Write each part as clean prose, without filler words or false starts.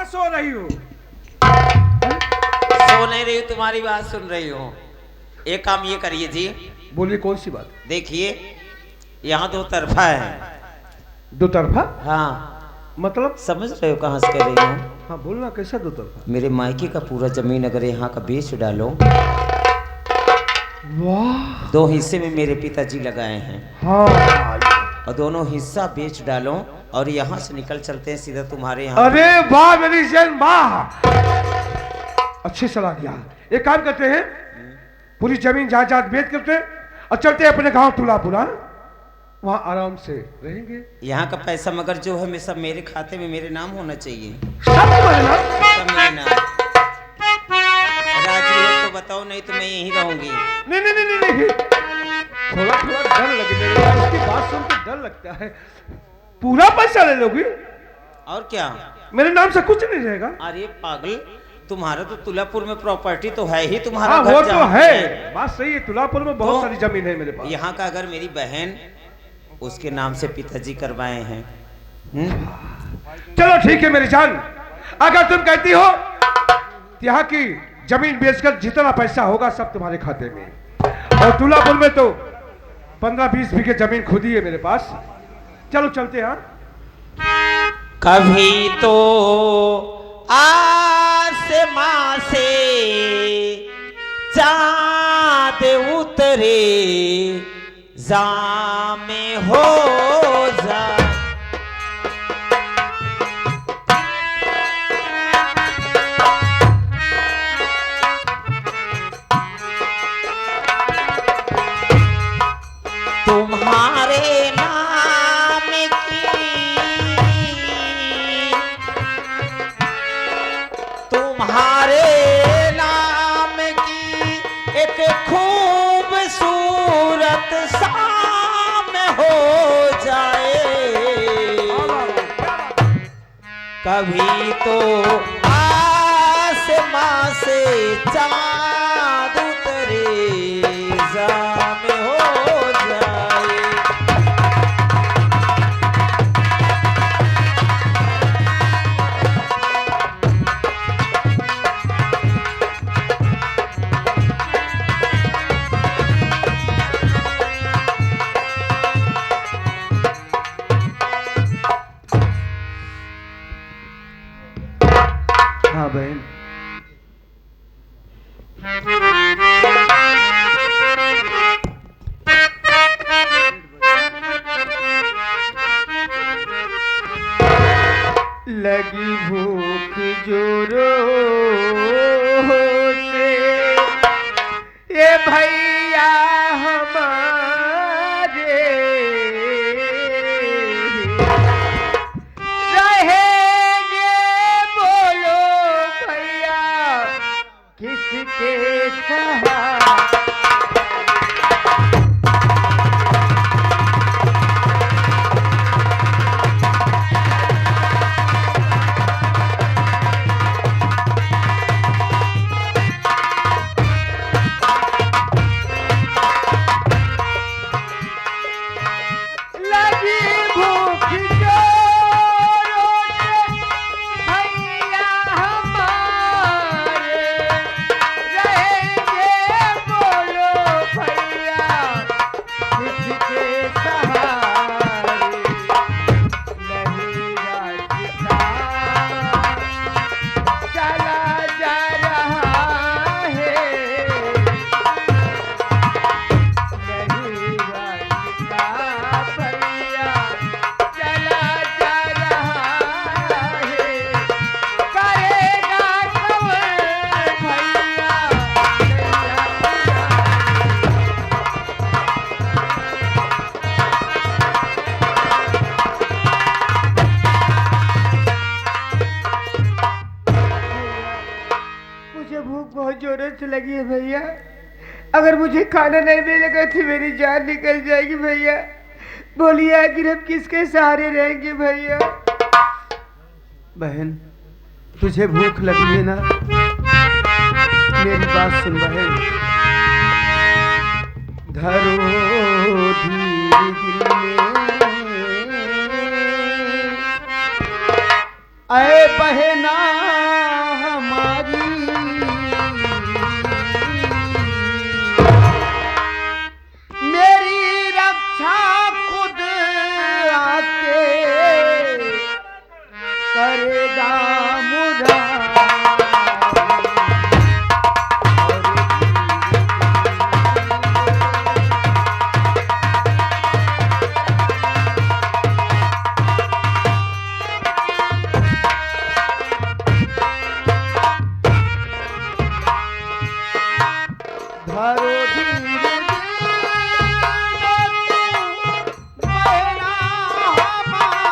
सो रही हो? सो नहीं रही, तुम्हारी बात सुन रही हूँ। एक काम ये करिए जी। बोलिए, कौन सी बात? देखिए, यहाँ दो तरफा है। दो तरफा? हाँ, मतलब समझ रहे हो कहाँ से कह रही हूँ? हाँ बोलना, कैसा दो तरफा? मेरे मायके का पूरा जमीन अगर यहाँ का बेच डालो, वाह, 2 हिस्से में मेरे पिताजी लगाए हैं, हाँ, और दोनों हिस्सा बेच डालो और यहाँ से निकल चलते हैं सीधा तुम्हारे यहाँ। अरे वाह मेरी जान, वाह, अच्छी सलाह दिया। एक काम करते हैं, पूरी जमीन जायदाद बेच करते हैं और चलते हैं अपने गांव तुलापुरा, वहां आराम से रहेंगे। यहाँ का पैसा मगर जो है मैं सब मेरे खाते में मेरे नाम होना चाहिए। सब तुम्हारे नाम? सब मेरे नाम। राजी हो तो बताओ, नहीं तो मैं यहीं रहूंगी। नहीं नहीं नहीं नहीं, नहीं। थोड़ा थोड़ा डर लगे, उसकी बात सुन के डर लगता है। पूरा पैसा ले लोगी? और क्या, मेरे नाम से कुछ नहीं रहेगा। अरे पागल, तुम्हारा तो तुलापुर में प्रॉपर्टी तो है ही, तुम्हारा हाँ घर वो तो जहाँ है, बात सही है, तुलापुर में बहुत तो सारी जमीन है मेरे पास। यहाँ का अगर मेरी बहन उसके नाम से पिताजी करवाए हैं। चलो ठीक है मेरी जान, अगर तुम कहती हो यहाँ की जमीन बेचकर जितना पैसा होगा सब तुम्हारे खाते में। और तुलापुर में तो 15-20 बीघे जमीन खुद ही है मेरे पास। चलो चलते हैं। कभी तो आसमां से चाँद उतरे, जामे हो जा। तुम्हारे नाम की, तुम्हारे नाम की एक खूबसूरत शाम हो जाए। कभी तो आसमां से चाँद उतरे, जाम हो जाए। हाँ बहन, लगी भूख जोरों से ये भैया हमारे, रहेंगे बोलो भैया किसके सहारे। बहुत जोरों से लगी है भैया, अगर मुझे खाना नहीं मिलेगा तो मेरी जान निकल जाएगी भैया। बोलिए आखिर हम किसके सहारे रहेंगे भैया। बहन तुझे भूख लगी है ना, मेरी बात सुन बहन। धरो धीर दिल में ऐ बहना हमारी मेरी रक्षा खुद आके करेगा मुरारी। धरो धीरे बहना हमारी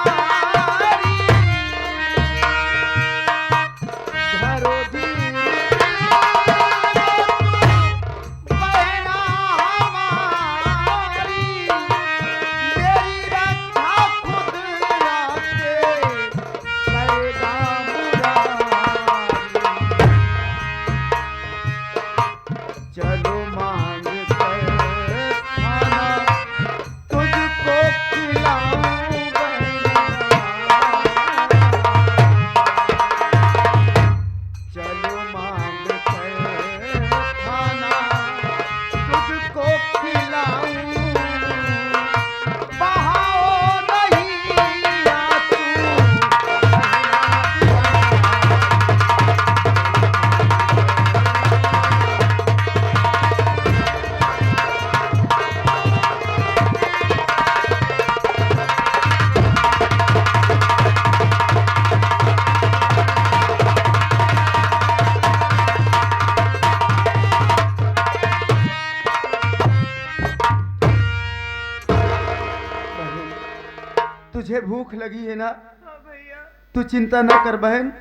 धरो धीरे बहना हमारी मेरी रक्षा खुद आके करेगा मुरारी। चलो मांग कर खाना तुझको खिलाऊं बहना। चलो मांग कर खाना तुझको खिलाऊं बहाओ नहीं आंसू तुझे भूख लगी है ना? तू चिंता ना कर बहन,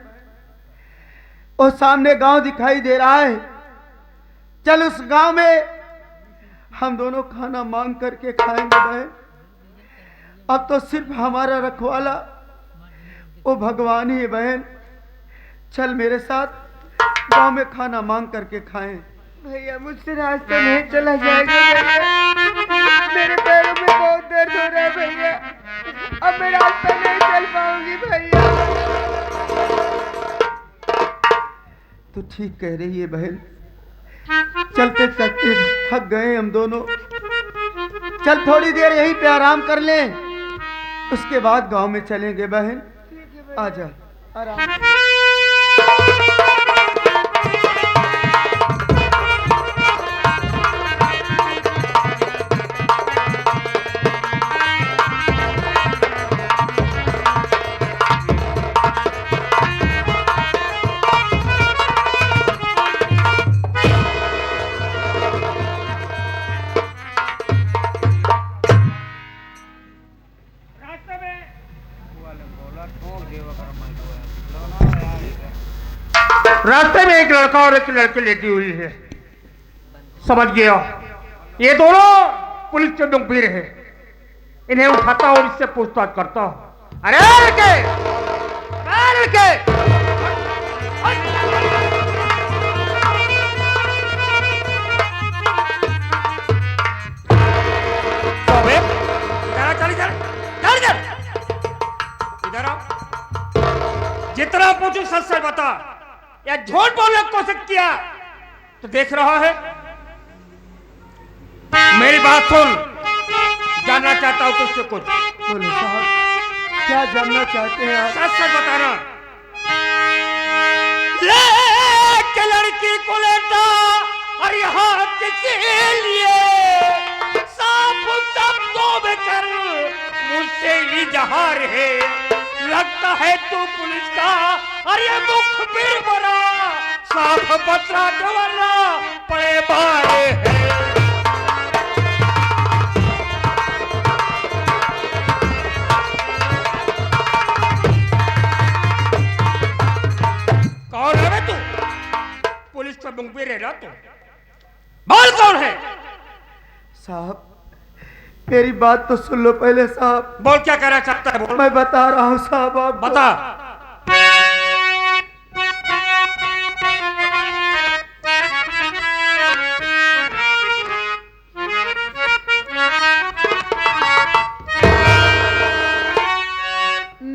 और सामने गांव दिखाई दे रहा है, चल उस गांव में हम दोनों खाना मांग करके खाएंगे बहन। अब तो सिर्फ हमारा रखवाला वो भगवान ही है बहन। चल मेरे साथ गांव में खाना मांग करके खाएं। भैया मुझसे रास्ता नहीं चला जाएगा भैया, मेरे पैरों में बहुत दर्द हो रहा है भैया, अब मैं रास्ता नहीं चल पाऊंगी भैया। तू ठीक कह रही है बहन, चलते चलते थक गए हम दोनों, चल थोड़ी देर यहीं पे आराम कर लें, उसके बाद गांव में चलेंगे बहन। आजा आराम। रास्ते में एक लड़का और एक लड़की लेटी हुई है, समझ गया ये दोनों पुलिस के मुखबिर है। इन्हें उठाता और इससे पूछताछ करता हूं। अरे लड़के, लड़के, इधर आओ, जितना पूछू सच सच बता, या झूठ बोलने की कोशिश किया तो देख रहा है। मेरी बात सुन, जानना चाहता हूं तुझसे कुछ। बोलो साहब, क्या जानना चाहते हैं आप? सच सच बताना। लेके लड़की को लेटा और यहाँ किसी लिए साफ शब्दों में कर मुझसे इजहार है। लगता है तू पुलिस का और ये मुखबिर बना, साफ बतरा डवरना पड़े बारे है। कौन है बे तू? पुलिस का मुखबिर है ना तू? बोल कौन है? साहब मेरी बात तो सुन लो पहले साहब। बोल, क्या कहना चाहता है बोल। मैं बता रहा हूँ साहब, आप बता।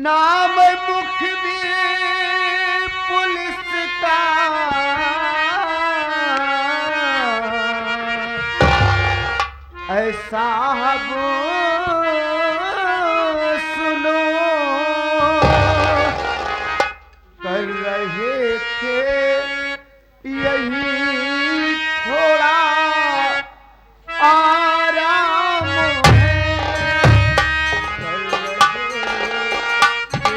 नाम मुखबिर साहब सुनो, कर रहे थे यही थोड़ा आराम है, कर रहे थे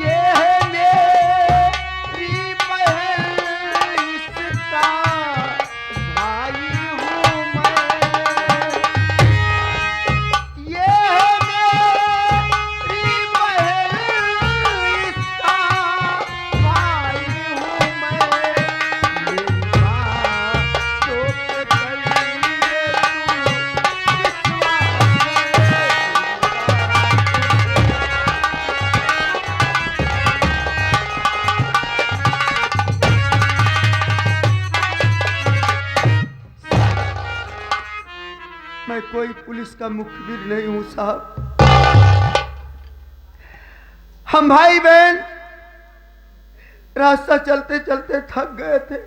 ये है मेरी बहन, इसका भाई हूँ मैं। ये है मेरी बहन, इसका भाई हूँ मैं। मेरी माँ चोट कर लिए तू विश्वास है। मैं कोई पुलिस का मुखबिर नहीं हूं साहब। हम भाई बहन रास्ता चलते चलते थक गए थे,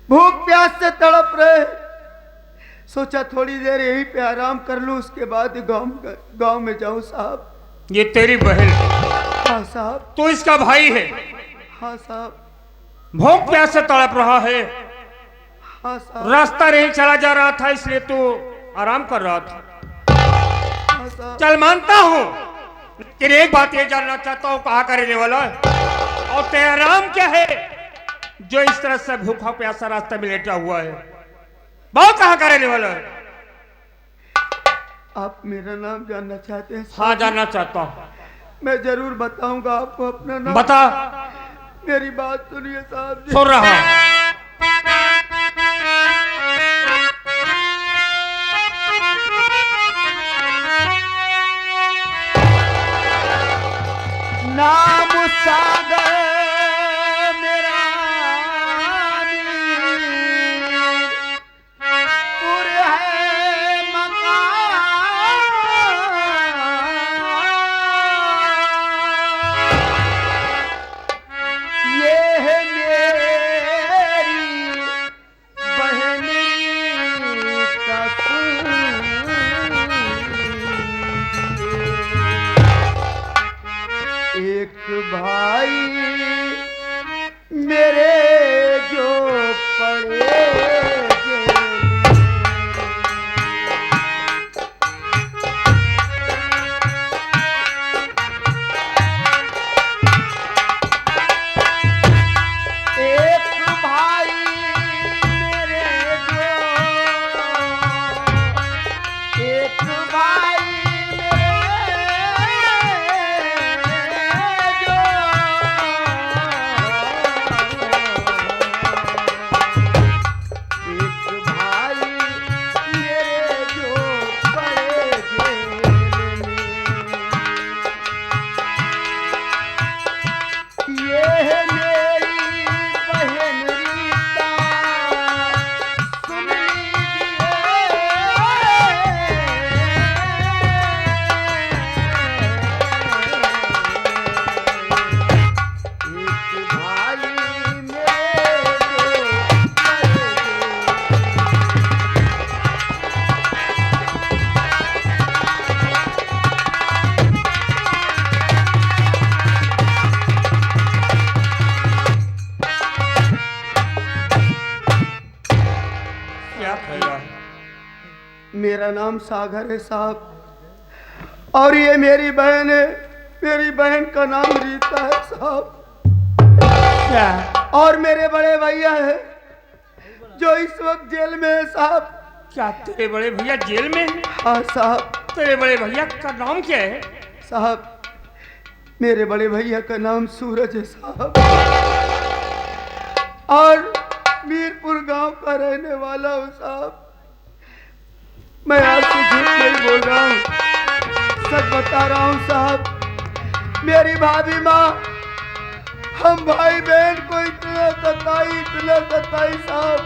भूख प्यास से तड़प रहे। सोचा थोड़ी देर यहीं पे आराम कर लूं, उसके बाद गांव में जाऊं साहब। ये तेरी बहन, हाँ साहब। तू इसका भाई है, हाँ साहब। भूख प्यास से तड़प रहा है, हाँ साहब। रास्ता नहीं चला जा रहा था इसलिए तू आराम कर रहा था। हाँ साहब। चल मानता हूँ, लेकिन एक बात ये जानना चाहता हूँ, कहाँ का रहने वाला है और तेरा नाम क्या है जो इस तरह से भूखा प्यासा रास्ते में लेटा हुआ है? बहुत कहाँ का रहने वाला है? आप मेरा नाम जानना चाहते हैं? हाँ जानना चाहता हूँ। मैं जरूर बताऊंगा आपको अपना नाम। बता। मेरी बात सुनिए साहब जी। सुन रहा हूँ। नाम सागर मेरा मीर है मकान, ये है मेरी बहन का एक भाई मेरे जो पड़े एक भाई मेरे जो, एक भाई मेरा नाम सागर है साहब, और ये मेरी बहन है। मेरी बहन का नाम रीता है साहब। क्या? और मेरे बड़े भैया है जो इस वक्त जेल में है साहब। क्या तेरे बड़े भैया जेल में हैं? हाँ साहब। तेरे बड़े भैया का नाम क्या है? साहब मेरे बड़े भैया का नाम सूरज है साहब, और मीरपुर गांव का रहने वाला हूँ साहब। मैं आपसे झूठ नहीं बोल रहा हूँ, सच बता रहा हूँ साहब। मेरी भाभी माँ हम भाई बहन को इतना सताई साहब।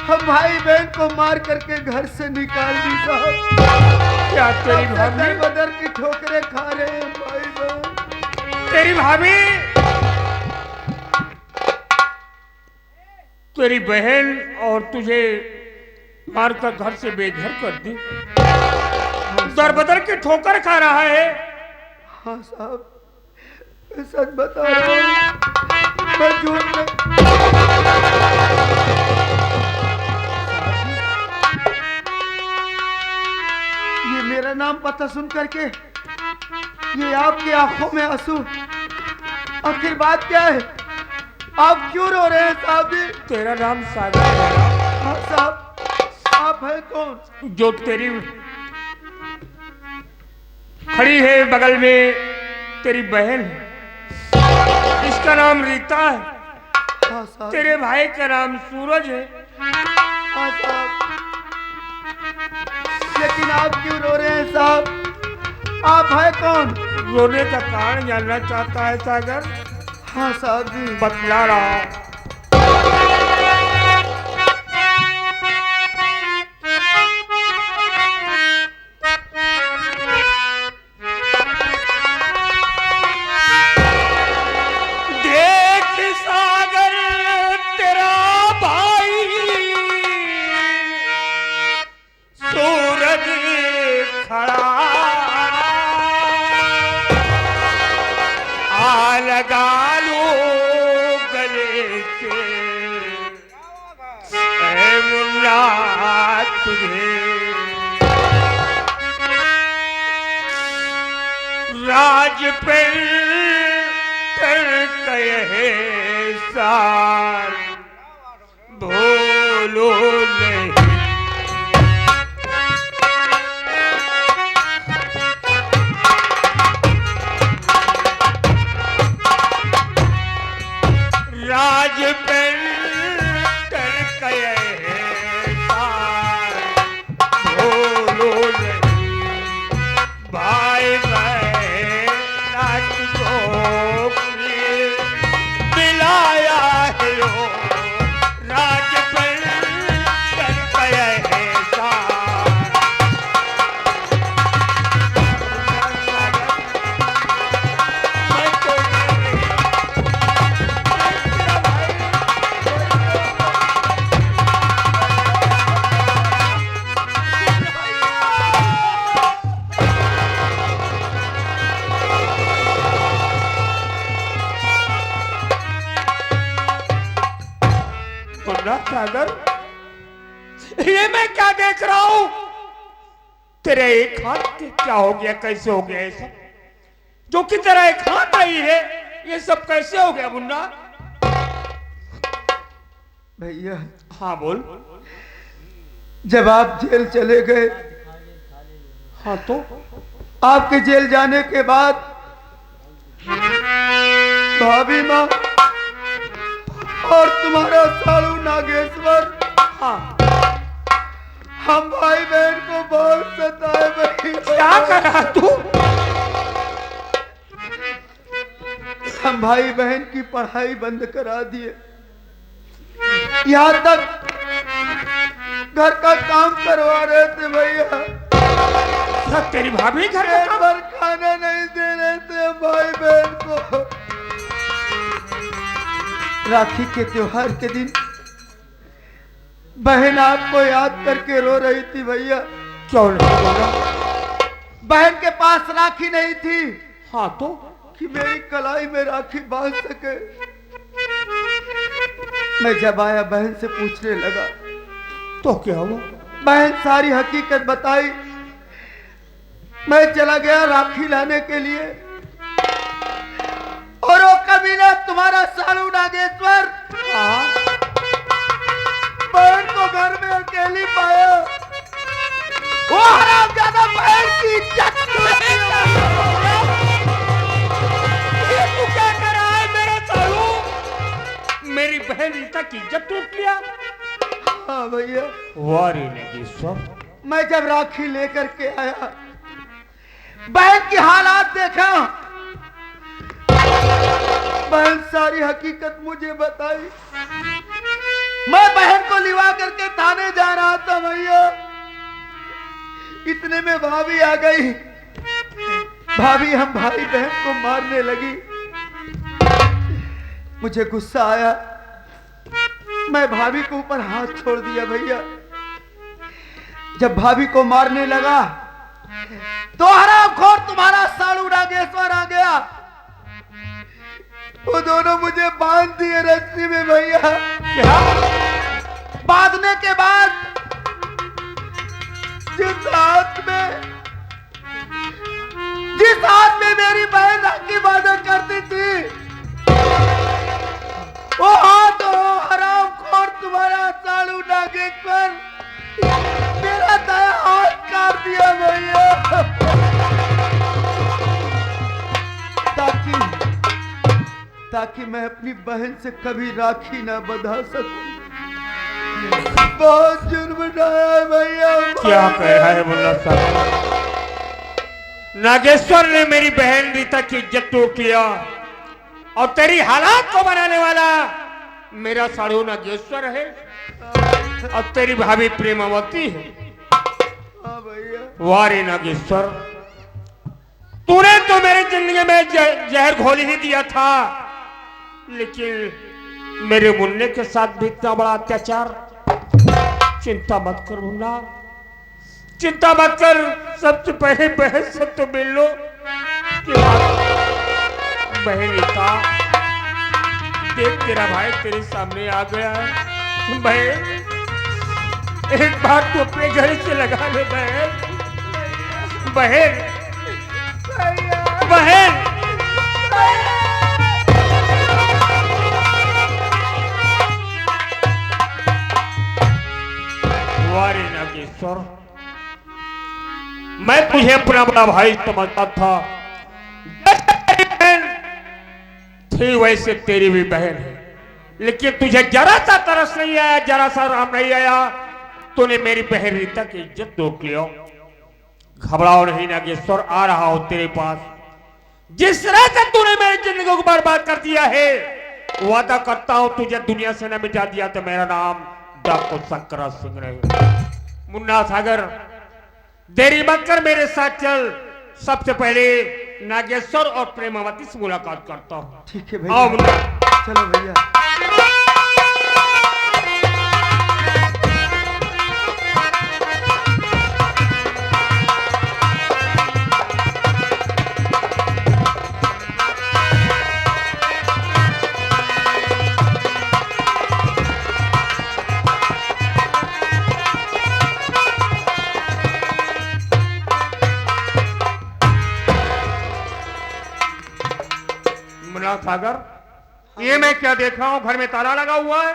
हम भाई बहन को मार करके घर से निकाल दी साहब। क्या तेरी भाभी? बदर की ठोकरें खा रहे हैं भाई बहन। तेरी भाभी? तेरी बहन और तुझे मारकर घर से बेघर कर दी, दर बदर की ठोकर खा रहा है। हाँ साहब, मैं सच बता रहा हूँ, मैं झूठ नहीं। ये मेरा नाम पता सुन करके ये आपकी आंखों में आंसू, आखिर बात क्या है? आप क्यों रो रहे हैं साहब जी? तेरा नाम सागर है। हाँ साहब, आप हैं कौन? जो तेरी खड़ी है बगल में तेरी बहन है, इसका नाम रीता है। हाँ साहब। तेरे भाई का नाम सूरज है। हाँ साहब, लेकिन आप क्यों रो रहे हैं साहब? आप हैं कौन? रोने का कारण जानना चाहता है सागर? हाँ साहब जी। बतला रहा। देख सागर, तेरा भाई सूरज खड़ा आ लगा लो गले से, ऐ मुन्ना तुझे राज पे कर कहे सार भूलो नहीं। राज पे कर कहे सार भूलो नहीं। भाई बहन को मिलाया है रो, राज पर कर कहे सार। मैं तो तेरा भाई मुन्ना सागर, ये मैं क्या देख रहा हूं? तेरे एक हाथ के क्या हो गया, कैसे हो गया ये सब? जो कि तेरा एक हाथ नहीं है, ये सब कैसे हो गया मुन्ना? भैया, हाँ बोल। जब आप जेल चले गए, हाँ तो आपके जेल जाने के बाद भाभी माँ और तुम्हारा सालू नागेश्वर, हाँ हम भाई बहन को बहुत सताए भैया। क्या कर रहा तू? हम भाई बहन की पढ़ाई बंद करा दिए, यहाँ तक घर का काम करवा रहे थे भैया। सब तेरी भाभी घर पेट का भर खाना नहीं दे रहे थे भाई बहन को। राखी के त्योहार के दिन बहन आपको याद करके रो रही थी भैया। क्यों नहीं बोला? बहन के पास राखी नहीं थी हाँ तो कि मेरी कलाई में राखी बांध सके। मैं जब आया बहन से पूछने लगा तो क्या हुआ? बहन सारी हकीकत बताई। मैं चला गया राखी लाने के लिए और वो कमीना तुम्हारा सालू नागेश्वर हाँ बहन को घर में अकेली पाया। वो हरामजादा बहन की इज्जत ये तू क्या कर रहा है मेरा सालू? मेरी बहन रीता की इज्जत टूट लिया। हाँ भैया, वारी नागेश्वर, मैं जब राखी लेकर के आया बहन की हालात देखा। बहन सारी हकीकत मुझे बताई। मैं बहन को लिवा करके थाने जा रहा था भैया, इतने में भाभी आ गई। भाभी हम भाई बहन को मारने लगी। मुझे गुस्सा आया, मैं भाभी के ऊपर हाथ छोड़ दिया भैया। जब भाभी को मारने लगा तो हरामखोर तुम्हारा सालू नागेश्वर आ गया। वो दोनों मुझे बांध दिए रस्सी में भैया। क्या? बांधने के बाद जिस हाथ में मेरी बहन राखी बांधा करती थी, वो हाथ हरामखोर तुम्हारा सालू नागेश्वर मेरा दाया हाथ काट दिया भैया, ताकि मैं अपनी बहन से कभी राखी ना बंधा सकूं। बहुत जुर्म ढाया है भैया। क्या कह रहा है मुन्ना साहब? नागेश्वर ने मेरी बहन रीता की इज्जत टूट लिया और तेरी हालात को बनाने वाला मेरा साड़ू नागेश्वर है और तेरी भाभी प्रेमावती है। हाँ भैया। वारे नागेश्वर, तूने तो मेरी जिंदगी में जहर घोल ही दिया था, लेकिन मेरे मुन्ने के साथ भी इतना बड़ा अत्याचार। चिंता मत कर मुन्ना, चिंता मत कर। सबसे पहले बहन से तो मिल लो। बहन रीता, देख तेरा भाई तेरे सामने आ गया है। बहन, एक बार तो अपने घर से लगा ले बहन। बहन, बहन, वारे नागेश्वर, मैं तुझे अपना बड़ा भाई समझता था। बहन थी वैसे तेरी भी बहन है, लेकिन तुझे जरा सा तरस नहीं आया, जरा सा राम नहीं आया। तूने मेरी बहन रीता की इज्जत रोक लिया। घबराओ नहीं नागेश्वर, आ रहा हूं तेरे पास। जिस तरह से तूने मेरी जिंदगी को बर्बाद कर दिया है, वादा करता हूं तुझे दुनिया से न मिटा दिया तो मेरा नाम डाकू शंकरा सिंह रहेगा। मुन्ना सागर, देरी मत कर, मेरे साथ चल। सबसे पहले नागेश्वर और प्रेमावती से मुलाकात करता हूं। ठीक है भैया। आओ मुन्ना। चलो भैया। सागर, ये मैं क्या देख रहा हूँ? घर में ताला लगा हुआ है।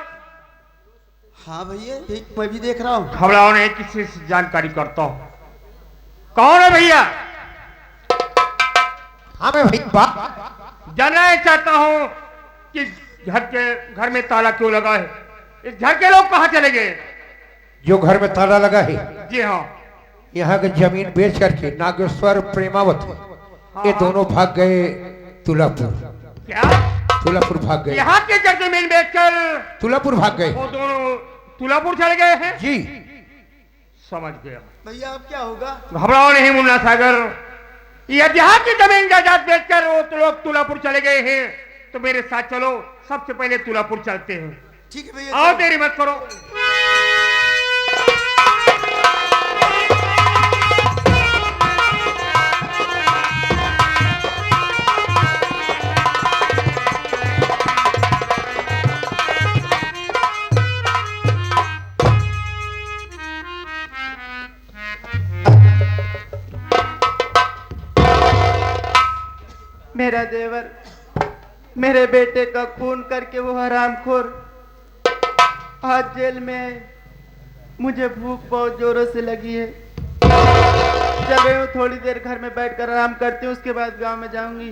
हाँ भैया, मैं भी देख रहा हूँ। घबराओ नहीं, किसी से जानकारी करता हूँ। कौन है भैया? हाँ मैं भैया जानना चाहता हूँ कि घर में ताला क्यों लगा है? इस घर के लोग कहाँ चले गए? जो घर में ताला लगा है, जी हाँ, यहाँ की जमीन बेच करके नागेश्वर प्रेमावती ये दोनों भाग गए तुलापुर। क्या? तुलापुर भाग गए। यहाँ के जमीन बेचकर तुलापुर भाग गए। वो दोनों तुलापुर चले गए हैं? जी समझ गया भैया। अब क्या होगा? घबराओ नहीं मुन्ना सागर, ये यहाँ की जमीन जायदाद बेचकर वो तो लोग तुलापुर चले गए हैं, तो मेरे साथ चलो। सबसे पहले तुलापुर चलते हैं। ठीक है भैया। आओ, देरी मत करो। मेरा देवर मेरे बेटे का खून करके वो हरामखोर आज जेल में है। मुझे भूख बहुत जोरों से लगी है। चल रही हूँ, थोड़ी देर घर में बैठकर आराम करती हूँ, उसके बाद गांव में जाऊंगी,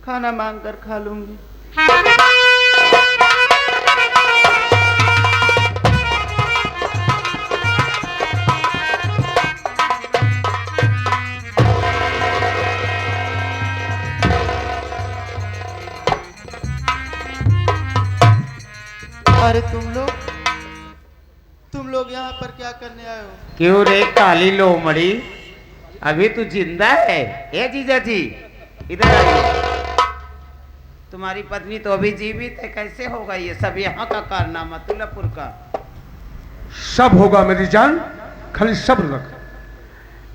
खाना मांग कर खा लूंगी। अरे तुम लोग यहाँ पर क्या करने आए हो? क्यों रे काली लोमड़ी, अभी तू जिंदा है? ए जीजा जी, इधर आइए। तुम्हारी पत्नी तो अभी जीवित है, कैसे होगा ये सब यहाँ का कारनामा तुलापुर का? सब होगा मेरी जान, खाली सब्र रख।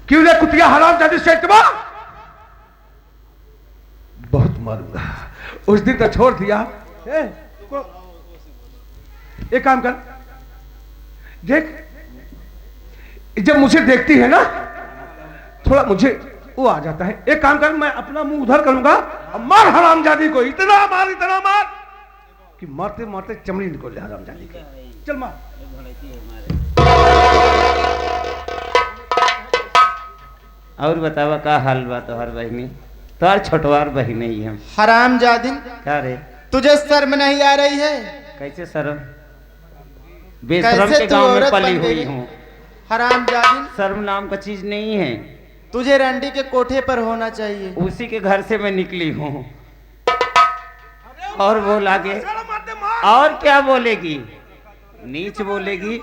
क्यों रे कुतिया हराम जादी से इतमा? बहुत मारूंगा। उस दिन तो छोड़ दिया। एक काम कर, देख जब मुझे देखती है ना थोड़ा मुझे वो आ जाता है। एक काम कर, मैं अपना मुंह उधर करूंगा और मार हरामजादी को, इतना मार कि मारते मारते चमड़ी निकल ले हरामजादी की। चल मार। और बतावा का हाल बा तोहर बहनी? तोहर छोटवार बहन ही हम। हराम जादिन, क्या रे? तुझे शर्म नहीं आ रही है? कैसे शर्म? बेशरम कैसे के तू गांव में औरत पली बन गई? हुई हूँ। हराम जादिन, शर्म नाम का चीज नहीं है। तुझे रंडी के कोठे पर होना चाहिए। उसी के घर से मैं निकली हूँ। और बोल आगे, और क्या बोलेगी? नीच बोलेगी,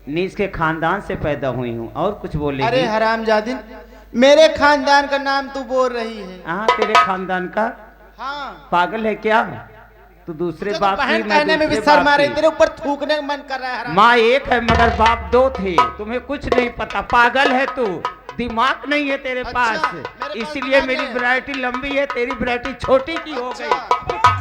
नीच के खानदान से पैदा हुई हूँ, और कुछ बोलेगी? अरे हराम जादिन, मेरे खानदान का नाम तू बोल रही है। हाँ, तेरे खानदान का? हाँ, पागल है क्या तू? दूसरे तुझे तो बाप की, बहन मैं कहने में भी दूसरे शर्म आ बाप रही, की। तेरे ऊपर थूकने का मन कर रहा है। हराम। माँ एक है मगर बाप दो थे। तुम्हें कुछ नहीं पता, पागल है तू, दिमाग नहीं है तेरे अच्छा, पास। मेरे पास इसीलिए दिमाग मेरी है। वैरायटी लंबी है, तेरी वैरायटी छोटी की हो गई।